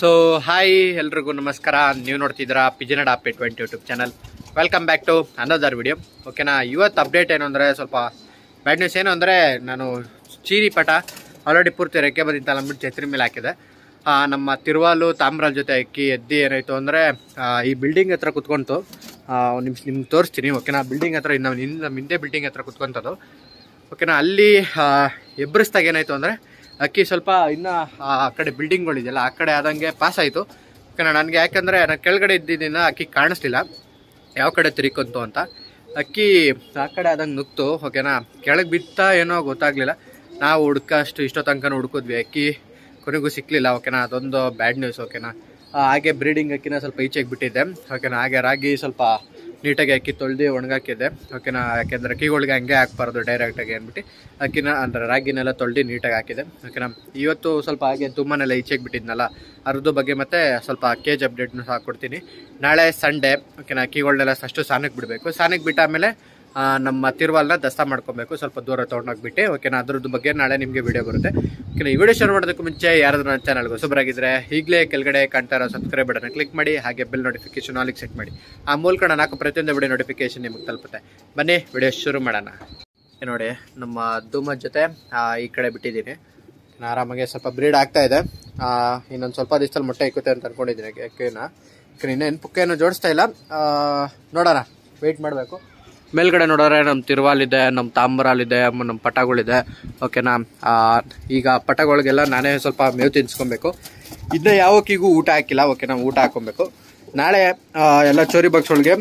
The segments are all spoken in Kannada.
ಸೊ ಹಾಯ್ ಎಲ್ರಿಗೂ ನಮಸ್ಕಾರ. ನೀವು ನೋಡ್ತಿದ್ದೀರಾ ಪಿಜನಡ್ update 20 YouTube channel. Welcome back to another video. ಓಕೆನಾ, ಇವತ್ತು ಅಪ್ಡೇಟ್ ಏನು ಅಂದರೆ ಸ್ವಲ್ಪ ಬ್ಯಾಡ್ ನ್ಯೂಸ್. ಏನು ಅಂದರೆ ನಾನು ಚೀರಿ ಪಟ ಆಲ್ರೆಡಿ ಪೂರ್ತಿ ರೆಕ್ಕೆ ಬಂದಿತ್ತಲ್ಲ ಅಂದ್ಬಿಟ್ಟು ಛತ್ರಿ ಮೇಲೆ ಹಾಕಿದೆ. ನಮ್ಮ ತಿರುವಾಲು ತಾಮ್ರಾಲ್ ಜೊತೆ ಅಕ್ಕಿ ಎದ್ದು ಏನಾಯಿತು ಅಂದರೆ ಈ ಬಿಲ್ಡಿಂಗ್ ಹತ್ರ ಕುತ್ಕೊಂತು. ನಿಮ್ಗೆ ತೋರಿಸ್ತೀನಿ. ಓಕೆನಾ, ಬಿಲ್ಡಿಂಗ್ ಹತ್ರ ನಮ್ಮ ಹಿಂದೆ ಬಿಲ್ಡಿಂಗ್ ಹತ್ರ ಕುತ್ಕೊಂತದ್ದು. ಓಕೆನಾ, ಅಲ್ಲಿ ಎಬ್ಬರಿಸ್ದಾಗ ಏನಾಯಿತು ಅಂದರೆ ಅಕ್ಕಿ ಸ್ವಲ್ಪ ಇನ್ನು ಆ ಕಡೆ ಬಿಲ್ಡಿಂಗ್ಗಳಿದೆಯಲ್ಲ ಆ ಕಡೆ ಆದಂಗೆ ಪಾಸ್ ಆಯಿತು. ಓಕೆನಾ, ನನಗೆ ಯಾಕೆಂದರೆ ನಾನು ಕೆಳಗಡೆ ಇದ್ದಿದ್ದರಿಂದ ಅಕ್ಕಿ ಕಾಣಿಸ್ಲಿಲ್ಲ ಯಾವ ಕಡೆ ತಿರುಕೊಂತು ಅಂತ. ಅಕ್ಕಿ ಆ ಕಡೆ ಆದಂಗೆ ನುಗ್ತು. ಓಕೆನಾ, ಕೆಳಗೆ ಬಿತ್ತ ಏನೋ ಗೊತ್ತಾಗಲಿಲ್ಲ. ನಾವು ಹುಡ್ಕಷ್ಟು ಇಷ್ಟೋ ತನಕ ಹುಡ್ಕಿದ್ವಿ, ಅಕ್ಕಿ ಕೊನೆಗೂ ಸಿಕ್ಕಲಿಲ್ಲ. ಓಕೆನಾ, ಅದೊಂದು ಬ್ಯಾಡ್ ನ್ಯೂಸ್. ಓಕೆನಾ, ಹಾಗೆ ಬ್ರೀಡಿಂಗ್ ಅಕ್ಕಿನ ಸ್ವಲ್ಪ ಈಚೆಗೆ ಬಿಟ್ಟಿದ್ದೆ. ಓಕೆನಾ, ಹಾಗೆ ರಾಗಿ ಸ್ವಲ್ಪ ನೀಟಾಗಿ ಅಕ್ಕಿ ತೊಳೆದು ಒಣಗಾಕಿದ್ದೆ. ಓಕೆನಾ, ಯಾಕೆಂದರೆ ಅಕ್ಕಿಗಳಿಗೆ ಹಂಗೆ ಹಾಕ್ಬಾರ್ದು ಡೈರೆಕ್ಟಾಗಿ ಅಂದ್ಬಿಟ್ಟು ಅಕ್ಕಿನ ಅಂದರೆ ರಾಗಿನೆಲ್ಲ ತೊಳೆದು ನೀಟಾಗಿ ಹಾಕಿದೆ. ಓಕೆನಾ, ಇವತ್ತು ಸ್ವಲ್ಪ ಹಾಗೆ ತುಂಬನೆಲ್ಲ ಈಚೆಗೆ ಬಿಟ್ಟಿದ್ನಲ್ಲ ಅರ್ಧ ಬಗ್ಗೆ ಮತ್ತೆ ಸ್ವಲ್ಪ ಕೇಜ್ ಅಪ್ಡೇಟ್ನು ಸಹ ಕೊಡ್ತೀನಿ. ನಾಳೆ ಸಂಡೇ. ಓಕೆನಾ, ಅಕ್ಕಿಗಳನ್ನೆಲ್ಲ ಫಸ್ಟು ಸಾನಕ್ಕೆ ಬಿಡಬೇಕು. ಸಾನಕ್ಕೆ ಬಿಟ್ಟ ಆಮೇಲೆ ನಮ್ಮ ತಿರುವಲ್ನ ದಸ್ತ ಮಾಡ್ಕೊಬೇಕು, ಸ್ವಲ್ಪ ದೂರ ತೊಗೊಂಡೋಗ್ಬಿಟ್ಟು. ಓಕೆನಾ, ಅದ್ರದ್ದು ಬಗ್ಗೆ ನಾಳೆ ನಿಮಗೆ ವಿಡಿಯೋ ಬರುತ್ತೆ. ಓಕೆನಾ, ಈ ವಿಡಿಯೋ ಶುರು ಮಾಡೋದಕ್ಕೂ ಮುಂಚೆ ಯಾರಾದ್ರೂ ನನ್ನ ಚಾನಲ್ಗೆ ಹೊಸಬರಾಗಿದ್ದರೆ ಈಗಲೇ ಕೆಳಗಡೆ ಕಾಣ್ತಾ ಇರೋ ಸಬ್ಸ್ಕ್ರೈಬ್ ಬಟನ್ ಕ್ಲಿಕ್ ಮಾಡಿ, ಹಾಗೆ ಬೆಲ್ ನೋಟಿಫಿಕೇಶನ್ ಆಲಿಗೆ ಸೆಟ್ ಮಾಡಿ. ಆ ಮೂಲಕ ನಾನು ಹಾಕೋ ಪ್ರತಿಯೊಂದು ವಿಡಿಯೋ ನೋಟಿಫಿಕೇಶನ್ ನಿಮಗೆ ತಲುಪುತ್ತೆ. ಬನ್ನಿ ವಿಡಿಯೋ ಶುರು ಮಾಡೋಣ. ನೋಡಿ, ನಮ್ಮ ಧೂಮದ ಜೊತೆ ಈ ಕಡೆ ಬಿಟ್ಟಿದ್ದೀನಿ. ಆರಾಮಾಗೆ ಸ್ವಲ್ಪ ಬ್ರೀಡ್ ಆಗ್ತಾ ಇದೆ. ಇನ್ನೊಂದು ಸ್ವಲ್ಪ ದಿವಸದಲ್ಲಿ ಮೊಟ್ಟೆ ಇಕ್ಕುತ್ತೆ ಅಂತ ಅನ್ಕೊಂಡಿದ್ದೀನಿ ಅಕ್ಕಿನ. ಇನ್ನೇನು ಪುಕ್ಕೇನು ಜೋಡಿಸ್ತಾ ಇಲ್ಲ, ನೋಡೋಣ, ವೆಯ್ಟ್ ಮಾಡಬೇಕು. ಮೇಲ್ಗಡೆ ನೋಡಿದ್ರೆ ನಮ್ಮ ತಿರುವಾಲಿದೆ, ನಮ್ಮ ತಾಮ್ರಾಲಿದೆ, ನಮ್ಮ ಪಟಗಳಿದೆ. ಓಕೆನಾ, ಈಗ ಪಟಗಳಿಗೆಲ್ಲ ನಾನೇ ಸ್ವಲ್ಪ ಮೇವು ತಿನ್ಸ್ಕೊಬೇಕು. ಇದನ್ನ ಯಾವಕ್ಕಿಗೂ ಊಟ ಹಾಕಿಲ್ಲ. ಓಕೆನಾ, ಊಟ ಹಾಕೊಬೇಕು. ನಾಳೆ ಎಲ್ಲ ಚೋರಿ ಬಾಕ್ಸ್ ಒಳಗೆ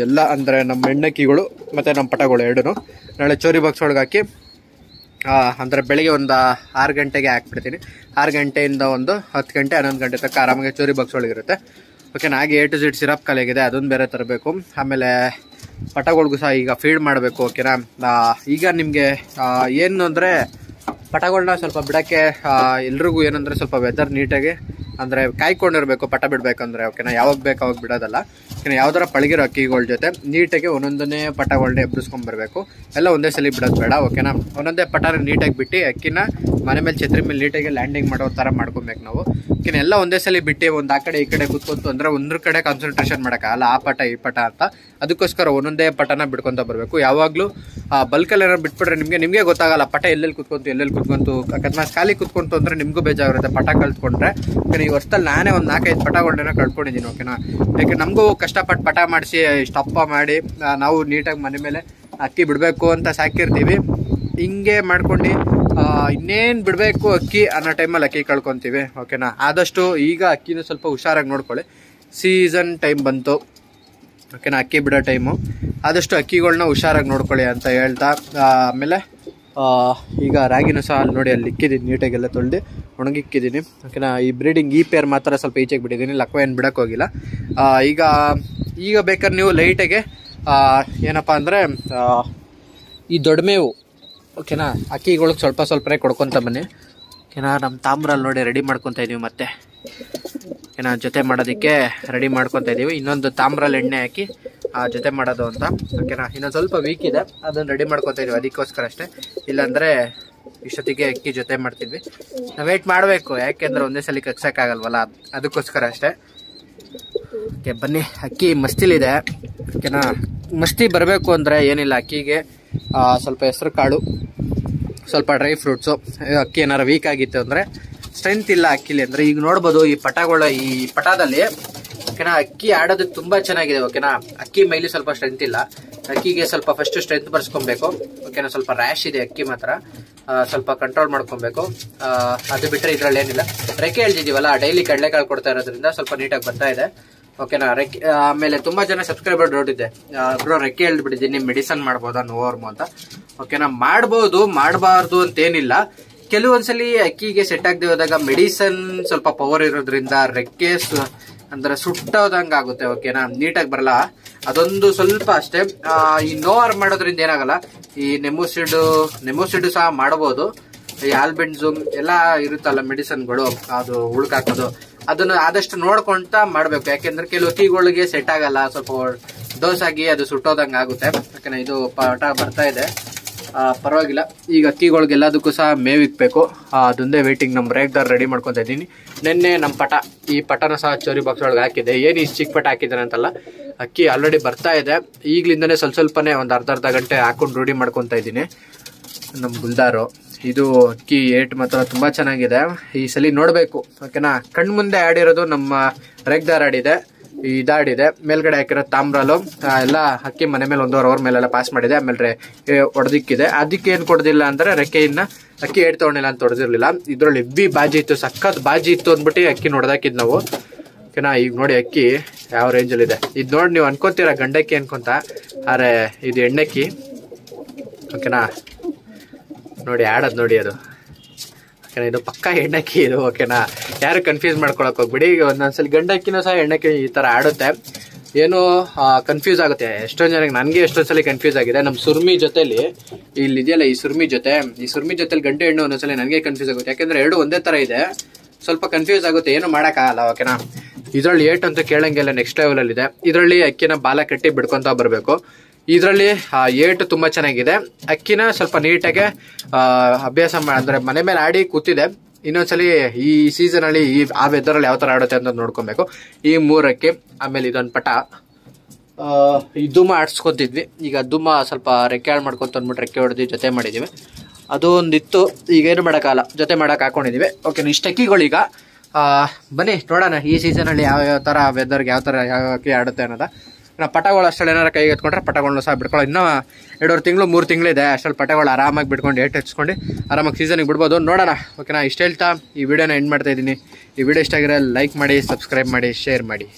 ಎಲ್ಲ ಅಂದರೆ ನಮ್ಮ ಹೆಣ್ಣಕ್ಕಿಗಳು ಮತ್ತು ನಮ್ಮ ಪಟಗಳು ಎರಡೂ ನಾಳೆ ಚೋರಿ ಬಾಕ್ಸ್ ಒಳಗೆ ಹಾಕಿ ಅಂದರೆ ಬೆಳಿಗ್ಗೆ ಒಂದು 6 ಗಂಟೆಗೆ ಹಾಕ್ಬಿಡ್ತೀನಿ. 6 ಗಂಟೆಯಿಂದ ಒಂದು 10 ಗಂಟೆ 11 ಗಂಟೆ ತನಕ ಆರಾಮಾಗಿ ಚೋರಿ ಬಾಕ್ಸ್ ಒಳಗಿರುತ್ತೆ. ಓಕೆನಾ, ಹಾಗೆ A to Z ಸಿರಪ್ ಖಾಲಿಯಾಗಿದೆ, ಅದೊಂದು ಬೇರೆ ತರಬೇಕು. ಆಮೇಲೆ ಪಟಗಳಿಗೂ ಸಹ ಈಗ ಫೀಡ್ ಮಾಡಬೇಕು. ಓಕೆನಾ, ಈಗ ನಿಮಗೆ ಏನು ಅಂದರೆ ಪಟಗಳನ್ನ ಸ್ವಲ್ಪ ಬಿಡೋಕ್ಕೆ ಎಲ್ರಿಗೂ ಏನಂದರೆ ಸ್ವಲ್ಪ ವೆದರ್ ನೀಟಾಗಿ ಅಂದರೆ ಕಾಯ್ಕೊಂಡಿರಬೇಕು ಪಟ ಬಿಡಬೇಕಂದ್ರೆ. ಓಕೆನಾ, ಯಾವಾಗ ಬೇಕು ಅವಾಗ ಬಿಡೋದಲ್ಲ. ಓಕೆನಾ, ಯಾವ್ದಾರ ಪಳಗಿರೋ ಅಕ್ಕಿಗಳ ಜೊತೆ ನೀಟಾಗಿ ಒಂದೊಂದನೇ ಪಟಗಳನ್ನ ಎಬ್ಬರಿಸ್ಕೊಂಡ್ಬರ್ಬೇಕು. ಎಲ್ಲ ಒಂದೇ ಸಲ ಬಿಡೋದು ಬೇಡ. ಓಕೆನಾ, ಒಂದೊಂದೇ ಪಟನ ನೀಟಾಗಿ ಬಿಟ್ಟು ಅಕ್ಕಿನ ಮನೆ ಮೇಲೆ ಛತ್ರಿ ಮೇಲೆ ನೀಟಾಗಿ ಲ್ಯಾಂಡಿಂಗ್ ಮಾಡೋ ಥರ ಮಾಡ್ಕೊಬೇಕು ನಾವು. ಓಕೆನಾ, ಎಲ್ಲ ಒಂದೇ ಸಲ ಬಿಟ್ಟು ಒಂದು ಆ ಕಡೆ ಈ ಕಡೆ ಕೂತ್ಕೊಂತು ಅಂದರೆ ಒಂದ್ರ ಕಡೆ ಕಾನ್ಸಂಟ್ರೇಷನ್ ಮಾಡೋಕ್ಕಾಗಲ್ಲ, ಆ ಪಟ ಈ ಪಟ ಅಂತ. ಅದಕ್ಕೋಸ್ಕರ ಒಂದೊಂದೇ ಪಟನ ಬಿಡ್ಕೊತ ಬರಬೇಕು. ಯಾವಾಗಲೂ ಬಲ್ಕಲ್ಲಿ ಏನಾರು ಬಿಟ್ಬಿಟ್ರೆ ನಿಮಗೆ ಗೊತ್ತಾಗಲ್ಲ ಪಟ ಎಲ್ಲೆಲ್ಲಿ ಕುತ್ಕೊಂತು. ಅಕಸ್ಮಾತ್ ಖಾಲಿ ಕುತ್ಕೊಂತು ಅಂದರೆ ನಿಮಗೂ ಬೇಜಾಗಿರುತ್ತೆ ಪಟ ಕಲ್ತ್ಕೊಂಡ್ರೆ. ಓಕೆನಾ, ಈ ವರ್ಷದಲ್ಲಿ ನಾನೇ ಒಂದು 4-5 ಪಟಗಳನ್ನ ಕಳ್ಕೊಂಡಿದ್ದೀನಿ. ಓಕೆನಾ, ಯಾಕೆ ನಮಗೂ ಕಷ್ಟಪಟ್ಟು ಪಟ ಮಾಡಿಸಿ ಸ್ಟಪ್ಪ ಮಾಡಿ ನಾವು ನೀಟಾಗಿ ಮನೆ ಮೇಲೆ ಅಕ್ಕಿ ಬಿಡಬೇಕು ಅಂತ ಸಾಕಿರ್ತೀವಿ. ಹಿಂಗೆ ಮಾಡ್ಕೊಂಡು ಇನ್ನೇನು ಬಿಡಬೇಕು ಅಕ್ಕಿ ಅನ್ನೋ ಟೈಮಲ್ಲಿ ಅಕ್ಕಿ ಕಳ್ಕೊತೀವಿ. ಓಕೆನಾ, ಆದಷ್ಟು ಈಗ ಅಕ್ಕಿನೂ ಸ್ವಲ್ಪ ಹುಷಾರಾಗಿ ನೋಡ್ಕೊಳ್ಳಿ. ಸೀಸನ್ ಟೈಮ್ ಬಂತು. ಓಕೆನಾ, ಅಕ್ಕಿ ಬಿಡೋ ಟೈಮು. ಆದಷ್ಟು ಅಕ್ಕಿಗಳನ್ನ ಹುಷಾರಾಗಿ ನೋಡ್ಕೊಳ್ಳಿ ಅಂತ ಹೇಳ್ತಾ ಆಮೇಲೆ ಈಗ ರಾಗಿನೂ ಸಹ ಅಲ್ಲಿ ನೋಡಿ ಅಲ್ಲಿ ಇಕ್ಕಿದ್ದೀನಿ, ನೀಟಾಗೆಲ್ಲ ತೊಳೆದು ಒಣಗಿಕ್ಕಿದ್ದೀನಿ. ಓಕೆನಾ, ಈ ಬ್ರೀಡಿಂಗ್ ಈ ಪೇರ್ ಮಾತ್ರ ಸ್ವಲ್ಪ ಈಚೆಗೆ ಬಿಟ್ಟಿದ್ದೀನಿ, ಲಕ್ವ ಏನು ಬಿಡೋಕ್ಕೆ ಹೋಗಿಲ್ಲ. ಈಗ ಬೇಕಾದ್ರೆ ನೀವು ಲೈಟಾಗೆ ಏನಪ್ಪ ಅಂದರೆ ಈ ದೊಡ್ಡ ಮೇವು. ಓಕೆನಾ, ಅಕ್ಕಿಗಳಿಗೆ ಸ್ವಲ್ಪನೇ ಕೊಡ್ಕೊತ ಬನ್ನಿ. ಓಕೆನಾ, ನಮ್ಮ ತಾಮ್ರಲ್ಲಿ ನೋಡಿ ರೆಡಿ ಮಾಡ್ಕೊತಾ ಇದೀವಿ. ಮತ್ತೆ ಓಕೆನಾ, ಜೊತೆ ಮಾಡೋದಕ್ಕೆ ರೆಡಿ ಮಾಡ್ಕೊತಾ ಇದ್ದೀವಿ. ಇನ್ನೊಂದು ತಾಮ್ರಲ್ಲಿ ಎಣ್ಣೆ ಹಾಕಿ ಜೊತೆ ಮಾಡೋದು ಅಂತ. ಓಕೆನಾ, ಇನ್ನೊಂದು ಸ್ವಲ್ಪ ವೀಕ್ ಇದೆ, ಅದನ್ನು ರೆಡಿ ಮಾಡ್ಕೊತಾ ಇದೀವಿ. ಅದಕ್ಕೋಸ್ಕರ ಅಷ್ಟೇ, ಇಲ್ಲಾಂದರೆ ಇಷ್ಟೊತ್ತಿಗೆ ಅಕ್ಕಿ ಜೊತೆ ಮಾಡ್ತಿದ್ವಿ. ನಾವು ವೆಯ್ಟ್ ಮಾಡಬೇಕು, ಯಾಕೆಂದರೆ ಒಂದೇ ಸಲ ಕಗ್ಸೋಕ್ಕಾಗಲ್ವಲ್ಲ, ಅದಕ್ಕೋಸ್ಕರ ಅಷ್ಟೇ. ಓಕೆ, ಬನ್ನಿ. ಅಕ್ಕಿ ಮಸ್ತಿಲಿದೆ. ಓಕೆನಾ, ಮಸ್ತಿ ಬರಬೇಕು ಅಂದರೆ ಏನಿಲ್ಲ, ಅಕ್ಕಿಗೆ ಸ್ವಲ್ಪ ಹೆಸರು ಕಾಳು, ಸ್ವಲ್ಪ ಡ್ರೈ ಫ್ರೂಟ್ಸು. ಅಕ್ಕಿ ಏನಾರು ವೀಕ್ ಆಗಿತ್ತು ಅಂದರೆ ಸ್ಟ್ರೆಂತ್ ಇಲ್ಲ ಅಕ್ಕಿಲಿ ಅಂದರೆ ಈಗ ನೋಡ್ಬೋದು ಈ ಪಟದಲ್ಲಿ. ಓಕೆನಾ, ಅಕ್ಕಿ ಆಡೋದಕ್ಕೆ ತುಂಬ ಚೆನ್ನಾಗಿದೆ. ಓಕೆನಾ, ಅಕ್ಕಿ ಮೈಲಿ ಸ್ವಲ್ಪ ಸ್ಟ್ರೆಂತ್ ಇಲ್ಲ. ಅಕ್ಕಿಗೆ ಸ್ವಲ್ಪ ಫಸ್ಟ್ ಸ್ಟ್ರೆಂತ್ ಬರ್ಸ್ಕೊಬೇಕು. ಓಕೆನಾ, ಸ್ವಲ್ಪ ರ್ಯಾಶ್ ಇದೆ ಅಕ್ಕಿ ಮಾತ್ರ, ಸ್ವಲ್ಪ ಕಂಟ್ರೋಲ್ ಮಾಡ್ಕೊಬೇಕು. ಅದು ಬಿಟ್ಟರೆ ಇದರಲ್ಲಿ ಏನಿಲ್ಲ. ರೆಕ್ಕೆ ಎಳ್ದಿದ್ದೀವಲ್ಲ, ಡೈಲಿ ಕಡಲೆಕಾಳು ಕೊಡ್ತಾ ಇರೋದ್ರಿಂದ ಸ್ವಲ್ಪ ನೀಟಾಗಿ ಬರ್ತಾ ಇದೆ. ಓಕೆನಾ, ಆಮೇಲೆ ತುಂಬ ಜನ ಸಬ್ಸ್ಕ್ರೈಬರ್ ನೋಡಿದ್ದೆ, ಬ್ರೋ ರೆಕ್ಕೆ ಎಳ್ದ್ಬಿಟ್ಟಿದ್ದೀನಿ, ಮೆಡಿಸನ್ ಮಾಡ್ಬೋದಾ ನೋವರ್ಮು ಅಂತ. ಓಕೆನಾ, ಮಾಡ್ಬೋದು, ಮಾಡಬಾರ್ದು ಅಂತೇನಿಲ್ಲ. ಕೆಲವೊಂದ್ಸಲಿ ಅಕ್ಕಿಗೆ ಸೆಟ್ ಆಗದೆ ಹೋದಾಗ ಮೆಡಿಸನ್ ಸ್ವಲ್ಪ ಪವರ್ ಇರೋದ್ರಿಂದ ರೆಕ್ಕೆ ಅಂದ್ರೆ ಸುಟ್ಟೋದಂಗೆ ಆಗುತ್ತೆ. ಓಕೆನಾ, ನೀಟಾಗಿ ಬರಲ್ಲ, ಅದೊಂದು ಸ್ವಲ್ಪ ಅಷ್ಟೇ. ಈ ನೋವರ್ ಮಾಡೋದ್ರಿಂದ ಏನಾಗಲ್ಲ. ಈ ನೆಮೋಸಿಡ್ ಸಹ ಮಾಡಬಹುದು. ಈ ಆಲ್ಬೆಂಡ್ಸೂಮ್ ಎಲ್ಲ ಇರುತ್ತಲ್ಲ ಮೆಡಿಸನ್ಗಳು, ಅದು ಉಳ್ಕಾಕೋದು, ಅದನ್ನು ಆದಷ್ಟು ನೋಡ್ಕೊಂತ ಮಾಡಬೇಕು. ಯಾಕೆಂದ್ರೆ ಕೆಲವು ಅಕ್ಕಿಗಳಿಗೆ ಸೆಟ್ ಆಗಲ್ಲ, ಸ್ವಲ್ಪ ಡೋಸ್ ಆಗಿ ಅದು ಸುಟ್ಟೋದಂಗೆ ಆಗುತ್ತೆ. ಓಕೆನಾ, ಇದು ಪಟ ಬರ್ತಾ ಇದೆ. ಪರವಾಗಿಲ್ಲ. ಈಗ ಅಕ್ಕಿಗಳಿಗೆಲ್ಲದಕ್ಕೂ ಸಹ ಮೇವು ಇಕ್ಬೇಕು, ಅದೊಂದೇ ವೇಟಿಂಗ್. ನಮ್ಮ ರೇಗ್ದಾರ್ ರೆಡಿ ಮಾಡ್ಕೊತಾ ಇದ್ದೀನಿ. ನಿನ್ನೆ ನಮ್ಮ ಈ ಪಟನ ಸಹ ಚೋರಿ ಬಾಕ್ಸ್ ಒಳಗೆ ಹಾಕಿದೆ. ಏನು ಈ ಚಿಕ್ಕ ಪಟ ಹಾಕಿದ್ದಾನೆ ಅಂತಲ್ಲ, ಅಕ್ಕಿ ಆಲ್ರೆಡಿ ಬರ್ತಾ ಇದೆ. ಈಗಲಿಂದನೇ ಸ್ವಲ್ಪನೇ ಒಂದು ಅರ್ಧ ಗಂಟೆ ಹಾಕೊಂಡು ರೂಢಿ ಮಾಡ್ಕೊತಾ ಇದ್ದೀನಿ. ನಮ್ಮ ಗುಲ್ದಾರು ಇದು ಅಕ್ಕಿ ಏಟ್ ಮಾತ್ರ ತುಂಬ ಚೆನ್ನಾಗಿದೆ. ಈ ಸಲ ನೋಡಬೇಕು, ಓಕೆನಾ. ಕಣ್ಣು ಮುಂದೆ ಆಡಿರೋದು ನಮ್ಮ ರೇಗ್ದಾರ್ ಆಡಿದೆ, ಇದಾಡಿದೆ. ಮೇಲ್ಗಡೆ ಹಾಕಿರೋ ತಾಮ್ರಲು ಎಲ್ಲ ಅಕ್ಕಿ ಮನೆ ಮೇಲೆ 1.5 ಅವರ್ ಮೇಲೆಲ್ಲ ಪಾಸ್ ಮಾಡಿದೆ. ಆಮೇಲೆ ಹೊಡೆದಿಕ್ಕಿದೆ. ಅದಕ್ಕೆ ಏನು ಕೊಡೋದಿಲ್ಲ ಅಂದರೆ ರೆಕ್ಕೆಯಿಂದ ಅಕ್ಕಿ ಏಟ್ ತೊಗೊಂಡಿಲ್ಲ ಅಂತ ಹೊಡೆದಿರಲಿಲ್ಲ. ಇದರಲ್ಲಿ ಹೆವಿ ಬಾಜಿ ಇತ್ತು, ಸಖತ್ ಬಾಜಿ ಇತ್ತು ಅಂದ್ಬಿಟ್ಟು ಅಕ್ಕಿ ನೋಡ್ದಾಕಿದ್ ನಾವು, ಓಕೆನಾ. ಈಗ ನೋಡಿ ಅಕ್ಕಿ ಯಾವ ರೇಂಜಲ್ಲಿದೆ. ಇದು ನೋಡಿ ನೀವು ಅನ್ಕೊಂತೀರ ಗಂಡಕ್ಕಿ ಅನ್ಕೊಂತ, ಆದರೆ ಇದು ಎಣ್ಣಕ್ಕಿ, ಓಕೆನಾ. ನೋಡಿ ಆಡೋದು ನೋಡಿ ಅದು, ಓಕೆನಾ. ಇದು ಪಕ್ಕಾ ಎಣ್ಣಕ್ಕಿ ಇದು, ಓಕೆನಾ. ಯಾರು ಕನ್ಫ್ಯೂಸ್ ಮಾಡ್ಕೊಳಕ್ ಹೋಗ್ಬಿಡಿ. ಈಗ ಒಂದೊಂದ್ಸಲಿ ಗಂಡಕ್ಕಿನೂ ಸಹ ಎಣ್ಣಕ್ಕಿ ಈ ಥರ ಆಡುತ್ತೆ, ಏನು ಕನ್ಫ್ಯೂಸ್ ಆಗುತ್ತೆ ಎಷ್ಟೊಂದು ಜನಕ್ಕೆ. ನನಗೆ ಎಷ್ಟೊಂದ್ಸಲಿ ಕನ್ಫ್ಯೂಸ್ ಆಗಿದೆ. ನಮ್ಮ ಸುರ್ಮಿ ಜೊತೆಲಿ ಇಲ್ಲಿದೆಯಲ್ಲ, ಈ ಸುರ್ಮಿ ಜೊತೆಲಿ ಗಂಟೆ ಎಣ್ಣೆ ಒಂದೊಂದ್ಸಲಿ ನನಗೆ ಕನ್ಫ್ಯೂಸ್ ಆಗುತ್ತೆ. ಯಾಕೆಂದ್ರೆ ಎರಡು ಒಂದೇ ಥರ ಇದೆ, ಸ್ವಲ್ಪ ಕನ್ಫ್ಯೂಸ್ ಆಗುತ್ತೆ, ಏನು ಮಾಡೋಕ್ಕಾಗಲ್ಲ, ಓಕೆನಾ. ಇದರಲ್ಲಿ ಏಟ್ ಅಂತೂ ಕೇಳಂಗೆಲ್ಲ, ನೆಕ್ಸ್ಟ್ ಲೆವೆಲಲ್ಲಿದೆ. ಇದರಲ್ಲಿ ಅಕ್ಕಿನ ಬಾಲ ಕಟ್ಟಿ ಬಿಡ್ಕೊತ ಬರಬೇಕು. ಇದರಲ್ಲಿ ಏಟು ತುಂಬ ಚೆನ್ನಾಗಿದೆ. ಅಕ್ಕಿನ ಸ್ವಲ್ಪ ನೀಟಾಗಿ ಅಭ್ಯಾಸ ಅಂದರೆ ಮನೆ ಮೇಲೆ ಆಡಿ ಕೂತಿದೆ. ಇನ್ನೊಂದ್ಸಲಿ ಈ ಸೀಸನಲ್ಲಿ ಆ ವೆದರಲ್ಲಿ ಯಾವ ಥರ ಆಡುತ್ತೆ ಅಂತ ನೋಡ್ಕೊಬೇಕು. ಈ 3 ಅಕ್ಕಿ, ಆಮೇಲೆ ಇದೊಂದು ಪಟ, ಈ ದುಮ್ಮ ಆಡ್ಸ್ಕೊತಿದ್ವಿ. ಈಗ ದುಮ್ಮ ಸ್ವಲ್ಪ ರೆಕ್ಕೆ ಹಾಳು ಮಾಡ್ಕೊತ ಅಂದ್ಬಿಟ್ಟು ರೆಕ್ಕೆ ಹೊಡೆದು ಜೊತೆ ಮಾಡಿದ್ದೀವಿ. ಅದು ಒಂದಿತ್ತು, ಈಗ ಏನು ಮಾಡೋಕ್ಕಾಗಲ್ಲ, ಜೊತೆ ಮಾಡೋಕೆ ಹಾಕೊಂಡಿದ್ದೀವಿ, ಓಕೆ. ಇಷ್ಟು ಅಕ್ಕಿಗಳೀಗ ಬನ್ನಿ ನೋಡೋಣ ಈ ಸೀಸನಲ್ಲಿ ಯಾವ ಥರ ವೆದರ್ಗೆ ಯಾವ ಥರ ಯಾವ ಅಕ್ಕಿ ಆಡುತ್ತೆ ಅನ್ನೋದ. ನಾವು ಪಟಗಳು ಅಷ್ಟರಲ್ಲಿ ಏನಾರು ಕೈಗೆ ಎತ್ಕೊಂಡ್ರೆ ಪಟಗಳನ್ನ ಸಹ ಬಿಡ್ಕೊಳ್ಳೋ. ಇನ್ನೂ 2 ತಿಂಗಳು 3 ತಿಂಗಳಿದೆ, ಅಷ್ಟರಲ್ಲಿ ಪಟಗಳು ಆರಾಮಾಗಿ ಬಿಡ್ಕೊಂಡು ಏಟ್ ಹಚ್ಕೊಂಡು ಆರಾಮಾಗಿ ಸೀಸನಿಗೆ ಬಿಡ್ಬೋದು. ನೋಡೋಣ, ಓಕೆನಾ. ಇಷ್ಟು ಹೇಳ್ತಾ ಈ ವಿಡಿಯೋನ ಎಂಡ್ ಮಾಡ್ತಾ ಇದ್ದೀನಿ. ಈ ವಿಡಿಯೋ ಇಷ್ಟ ಆಗಿರೋ ಲೈಕ್ ಮಾಡಿ, ಸಬ್ಸ್ಕ್ರೈಬ್ ಮಾಡಿ, ಶೇರ್ ಮಾಡಿ.